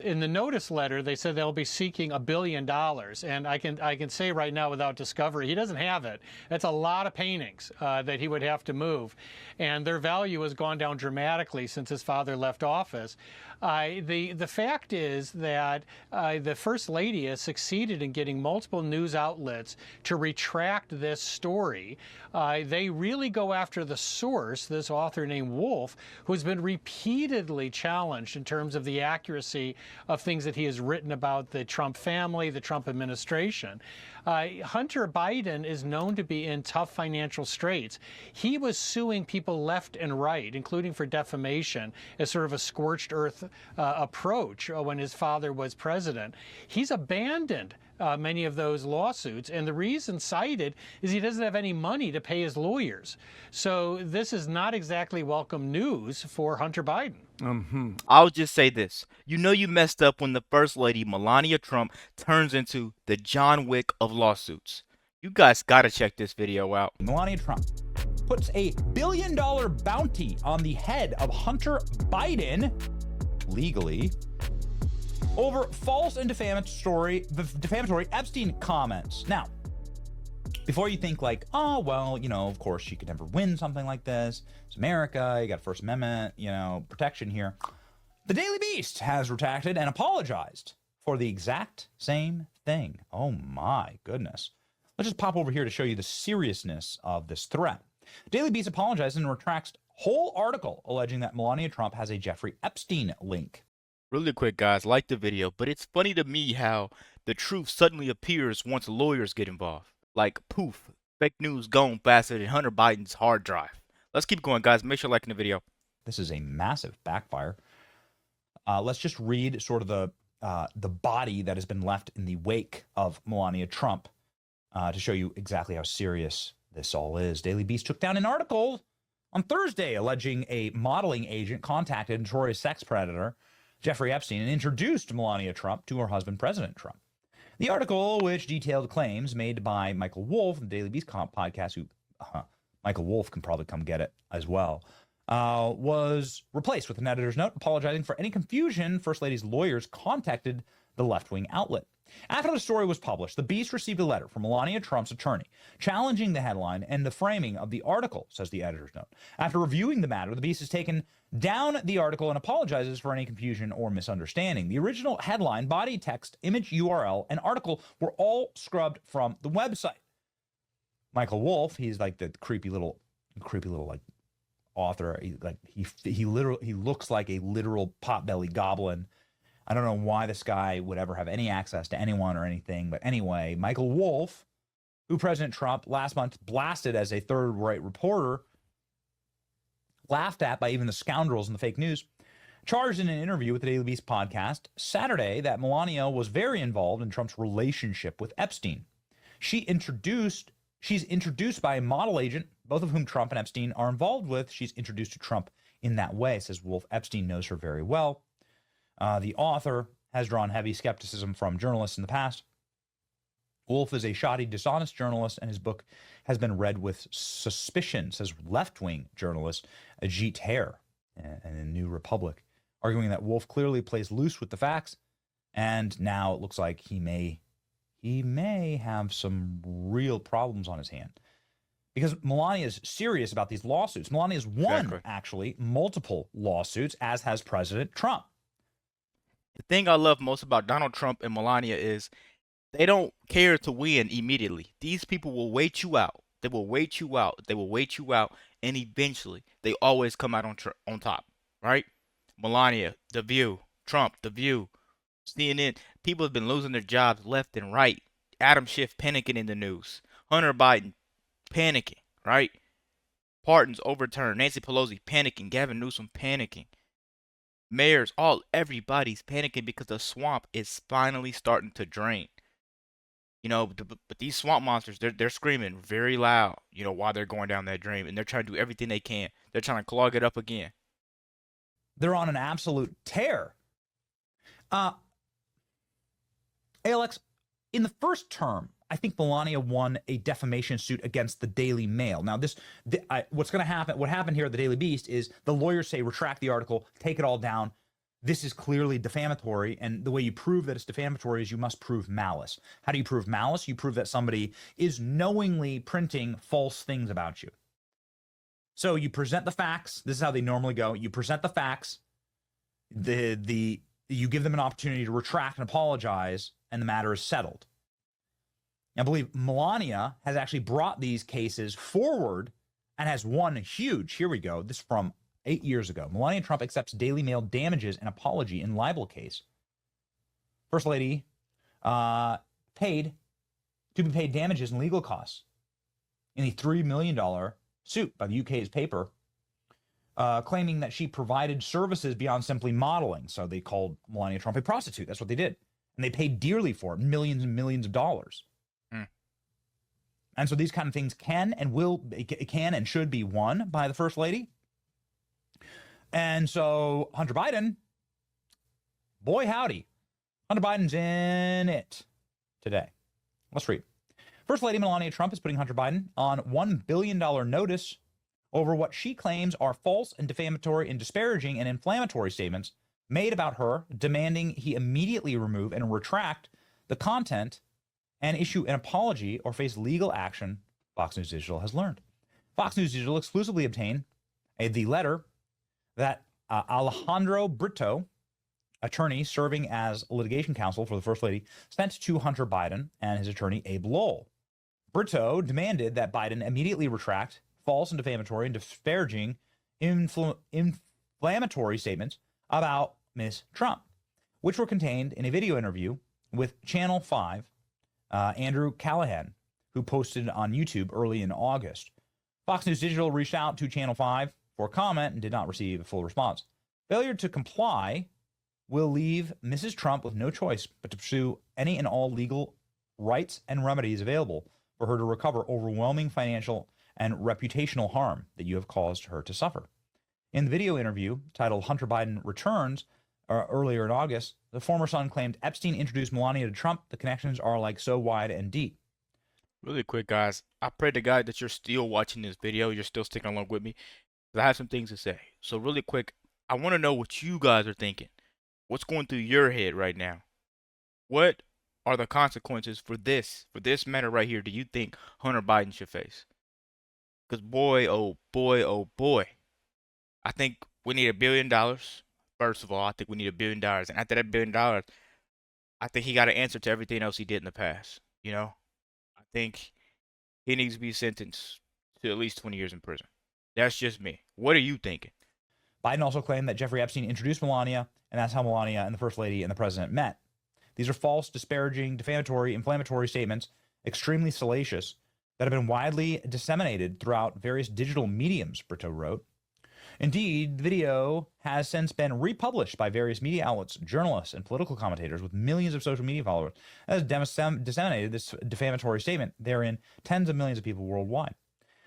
In the notice letter, they said they'll be seeking $1 billion, and I can say right now without discovery, he doesn't have it. That's a lot of paintings that he would have to move, and their value has gone down dramatically since his father left office. The fact is that the First Lady has succeeded in getting multiple news outlets to retract this story. They really go after the source, this author named Wolf, who's been repeatedly challenged in terms of the accuracy of things that he has written about the Trump family, the Trump administration. Hunter Biden is known to be in tough financial straits. He was suing people left and right, including for defamation, as sort of a scorched earth approach when his father was president. He's abandoned many of those lawsuits, and the reason cited is he doesn't have any money to pay his lawyers. So this is not exactly welcome news for Hunter Biden. I'll just say this. You know you messed up when the First Lady, Melania Trump, turns into the John Wick of lawsuits. You guys gotta check this video out. Melania Trump puts a $1 billion bounty on the head of Hunter Biden, legally, over false and defamatory Epstein comments. Now, before you think like, oh, well, you know, of course she could never win something like this. It's America, you got First Amendment, you know, protection here. The Daily Beast has retracted and apologized for the exact same thing. Oh my goodness. Let's just pop over here to show you the seriousness of this threat. Daily Beast apologized and retracts whole article alleging that Melania Trump has a Jeffrey Epstein link. Really quick, guys, like the video, but it's funny to me how the truth suddenly appears once lawyers get involved. Like, poof, fake news gone faster than Hunter Biden's hard drive. Let's keep going, guys. Make sure you're liking the video. This is a massive backfire. Let's just read sort of the body that has been left in the wake of Melania Trump to show you exactly how serious this all is. Daily Beast took down an article on Thursday alleging a modeling agent contacted notorious sex predator Jeffrey Epstein and introduced Melania Trump to her husband, President Trump. The article, which detailed claims made by Michael Wolff, the Daily Beast podcast, who Michael Wolff can probably come get it as well, was replaced with an editor's note apologizing for any confusion. First Lady's lawyers contacted the left-wing outlet. After the story was published, the Beast received a letter from Melania Trump's attorney challenging the headline and the framing of the article, says the editor's note. After reviewing the matter, the Beast has taken down the article and apologizes for any confusion or misunderstanding. The original headline, body text, image URL, and article were all scrubbed from the website. Michael Wolff, he's like the creepy little like author. He looks like a literal potbelly goblin. I don't know why this guy would ever have any access to anyone or anything. But anyway, Michael Wolff, who President Trump last month blasted as a third-rate reporter, laughed at by even the scoundrels in the fake news, charged in an interview with the Daily Beast podcast Saturday that Melania was very involved in Trump's relationship with Epstein. She's introduced by a model agent, both of whom Trump and Epstein are involved with. She's introduced to Trump in that way, says Wolff. Epstein knows her very well. The author has drawn heavy skepticism from journalists in the past. Wolff is a shoddy, dishonest journalist, and his book has been read with suspicion, says left-wing journalist Ajit Hare in the New Republic, arguing that Wolff clearly plays loose with the facts, and now it looks like he may have some real problems on his hand. Because Melania is serious about these lawsuits. Melania's won, actually, multiple lawsuits, as has President Trump. The thing I love most about Donald Trump and Melania is they don't care to win immediately. These people will wait you out. They will wait you out. They will wait you out, and eventually they always come out on top, right? Melania, The View. Trump, The View. CNN. People have been losing their jobs left and right. Adam Schiff panicking in the news. Hunter Biden panicking, right? Pardons overturned. Nancy Pelosi panicking. Gavin Newsom panicking. Mayors, everybody's panicking because the swamp is finally starting to drain. You know, but these swamp monsters, they're screaming very loud, you know, while they're going down that drain, and they're trying to do everything they can. They're trying to clog it up again. They're on an absolute tear. Alex, in the first term, I think Melania won a defamation suit against the Daily Mail. Now, what's going to happen? What happened here at the Daily Beast is the lawyers say retract the article, take it all down. this is clearly defamatory, and the way you prove that it's defamatory is you must prove malice. How do you prove malice? You prove that somebody is knowingly printing false things about you. So you present the facts. This is how they normally go. You present the facts. You give them an opportunity to retract and apologize, and the matter is settled. I believe Melania has actually brought these cases forward and has won huge. Here we go. This is from 8 years ago. Melania Trump accepts Daily Mail damages and apology in libel case. First Lady paid to be paid damages and legal costs in a $3 million suit by the UK's paper, claiming that she provided services beyond simply modeling. So they called Melania Trump a prostitute. That's what they did. And they paid dearly for it, millions and millions of dollars. And so these kind of things can and should be won by the First Lady. And so Hunter Biden, boy howdy, Hunter Biden's in it today. Let's read. First Lady Melania Trump is putting Hunter Biden on $1 billion notice over what she claims are false and defamatory and disparaging and inflammatory statements made about her, demanding he immediately remove and retract the content and issue an apology or face legal action, Fox News Digital has learned. Fox News Digital exclusively obtained the letter that Alejandro Brito, attorney serving as litigation counsel for the First Lady, sent to Hunter Biden and his attorney Abe Lowell. Brito demanded that Biden immediately retract false and defamatory and disparaging inflammatory statements about Ms. Trump, which were contained in a video interview with Channel 5, Andrew Callahan, who posted on YouTube early in August. Fox News Digital reached out to Channel 5 for comment and did not receive a full response. Failure to comply will leave Mrs. Trump with no choice but to pursue any and all legal rights and remedies available for her to recover overwhelming financial and reputational harm that you have caused her to suffer. In the video interview titled Hunter Biden Returns, earlier in August, the former son claimed Epstein introduced Melania to Trump. The connections are like so wide and deep. Really quick, guys. I pray to God that you're still watching this video. You're still sticking along with me, because I have some things to say. So really quick, I want to know what you guys are thinking. What's going through your head right now? What are the consequences for this matter right here do you think Hunter Biden should face? Because boy, oh boy, I think we need $1 billion. First of all, I think we need $1 billion. And after that $1 billion, I think he got to answer to everything else he did in the past. You know, I think he needs to be sentenced to at least 20 years in prison. That's just me. What are you thinking? Biden also claimed that Jeffrey Epstein introduced Melania, and that's how Melania and the First Lady and the President met. These are false, disparaging, defamatory, inflammatory statements, extremely salacious, that have been widely disseminated throughout various digital mediums, Brito wrote. Indeed, the video has since been republished by various media outlets, journalists, and political commentators with millions of social media followers that has disseminated this defamatory statement therein tens of millions of people worldwide.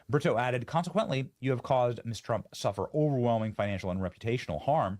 Brito added, consequently, you have caused Ms. Trump suffer overwhelming financial and reputational harm.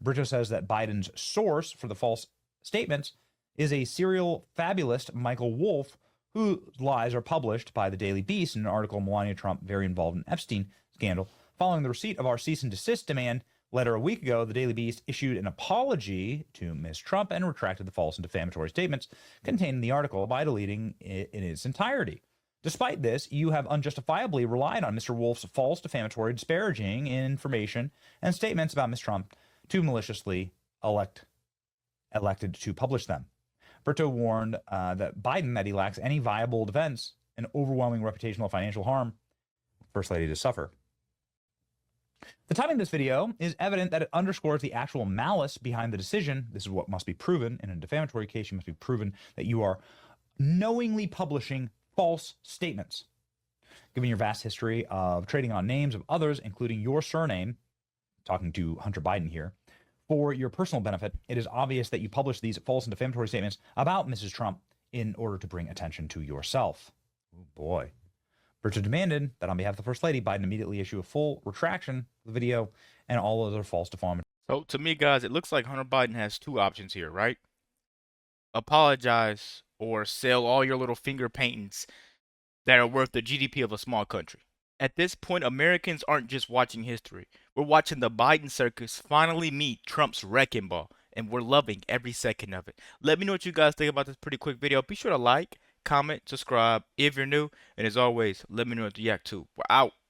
Brito says that Biden's source for the false statements is a serial fabulist, Michael Wolff, whose lies are published by the Daily Beast in an article Melania Trump very involved in Epstein scandal. Following the receipt of our cease and desist demand letter a week ago, the Daily Beast issued an apology to Ms. Trump and retracted the false and defamatory statements contained in the article by deleting it in its entirety. Despite this, you have unjustifiably relied on Mr. Wolff's false, defamatory, disparaging information and statements about Ms. Trump to maliciously elected to publish them. Brito warned that Biden that he lacks any viable defense and overwhelming reputational financial harm First Lady to suffer. The timing of this video is evident that it underscores the actual malice behind the decision. This is what must be proven. In a defamatory case, you must be proven that you are knowingly publishing false statements. Given your vast history of trading on names of others, including your surname, talking to Hunter Biden here, for your personal benefit, it is obvious that you published these false and defamatory statements about Mrs. Trump in order to bring attention to yourself. Oh boy. Brito demanded that on behalf of the First Lady, Biden immediately issue a full retraction of the video and all other false defamatory. So to me, guys, it looks like Hunter Biden has two options here, right? Apologize or sell all your little finger paintings that are worth the GDP of a small country. At this point, Americans aren't just watching history. We're watching the Biden circus finally meet Trump's wrecking ball, and we're loving every second of it. Let me know what you guys think about this pretty quick video. Be sure to like, comment, subscribe if you're new, and as always, let me know what you react to. We're out.